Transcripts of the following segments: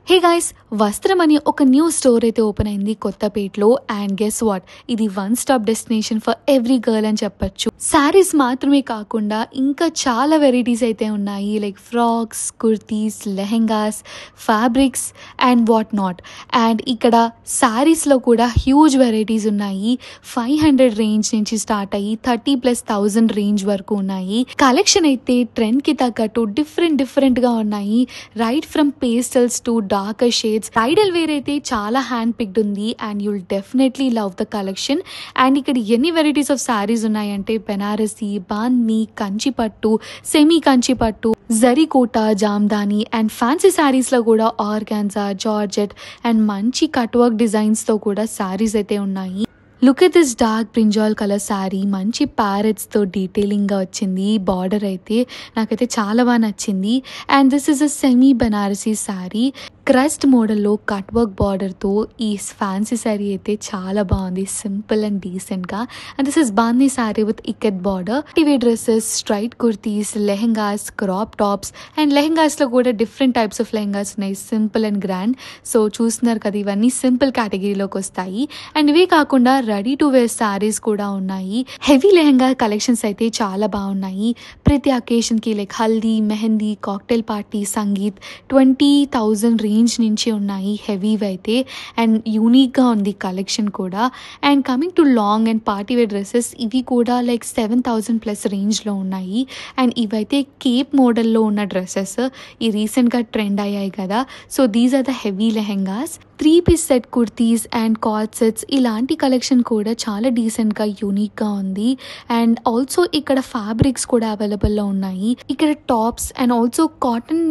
Hey guys, వస్త్రం అని ఒక న్యూ స్టోర్ అయితే ఓపెన్ అయింది కొత్తపేటలో. అండ్ గెస్ వాట్, ఇది one stop destination for every girl అని చెప్పొచ్చు. శారీస్ మాత్రమే కాకుండా ఇంకా చాలా వెరైటీస్ అయితే ఉన్నాయి, like frocks, kurtis, lehengas, fabrics and what not. And ఇక్కడ శారీస్లో కూడా హ్యూజ్ వెరైటీస్ ఉన్నాయి. 500 రేంజ్ నుంచి స్టార్ట్ అయ్యి 30,000+ రేంజ్ వరకు ఉన్నాయి. కలెక్షన్ అయితే ట్రెండ్కి తగ్గట్టు డిఫరెంట్గా ఉన్నాయి. Right from pastels to darker shades. Bridal wear అయితే చాలా హ్యాండ్ పిక్డ్ ఉంది and you'll definitely love the collection. And ఇక్కడ ఎన్ని వెరైటీస్ ఆఫ్ శారీస్ ఉన్నాయంటే Banarasi, Bandhi, Kanchipattu, semi Kanchipattu, Zarikota, Jamdani and fancy శారీస్లో కూడా ఆర్గాన్జా, జార్జెట్ అండ్ మంచి కట్ వర్క్ డిజైన్స్తో కూడా శారీస్ అయితే ఉన్నాయి. Look at this dark brinjal colour sari, మంచి ప్యారెట్స్తో డీటెయిలింగ్గా వచ్చింది. బార్డర్ అయితే నాకైతే చాలా బాగా నచ్చింది. And this is a semi Banarasi sari, crust మోడల్లో కట్ వర్క్ బార్డర్తో ఈ ఫ్యాన్సీ శారీ అయితే చాలా బాగుంది, సింపుల్ అండ్ డీసెంట్గా. And this is Bandhi sari with ikat border. TV dresses, straight kurtis, lehengas, crop tops and లెహెంగాస్లో కూడా డిఫరెంట్ టైప్స్ ఆఫ్ లెహెంగాస్ ఉన్నాయి, సింపుల్ అండ్ గ్రాండ్. సో చూస్తున్నారు కదా, ఇవన్నీ సింపుల్ కేటగిరీలోకి వస్తాయి. అండ్ ఇవే కాకుండా రెడీ టు వేర్ శారీస్ కూడా ఉన్నాయి. హెవీ లెహెంగా కలెక్షన్స్ అయితే చాలా బాగున్నాయి. ప్రతి అకేషన్కి like Haldi, Mehndi, cocktail party, Sangeet 20,000 range నుంచి ఉన్నాయి హెవీవి అయితే. అండ్ యూనిక్గా ఉంది కలెక్షన్ కూడా. And coming to long and party wear dresses, ఇవి కూడా లైక్ 7,000+ రేంజ్లో ఉన్నాయి. అండ్ ఇవైతే కేప్ మోడల్లో ఉన్న డ్రెస్సెస్, ఈ రీసెంట్గా ట్రెండ్ అయ్యాయి కదా. So these are the heavy lehengas. 3-piece set kurtis and cord sets, ఇలాంటి కలెక్షన్ కూడా చాలా డీసెంట్గా యూనిక్గా ఉంది. అండ్ ఆల్సో ఇక్కడ ఫ్యాబ్రిక్స్ కూడా అవైలబుల్లో ఉన్నాయి. ఇక్కడ tops and also cotton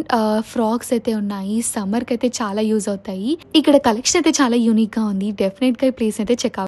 frocks అయితే ఉన్నాయి, సమ్మర్కి అయితే చాలా యూజ్ అవుతాయి. ఇక్కడ కలెక్షన్ అయితే చాలా యూనిక్గా ఉంది. డెఫినెట్గా ఈ ప్లేస్ అయితే చెక్అవుట్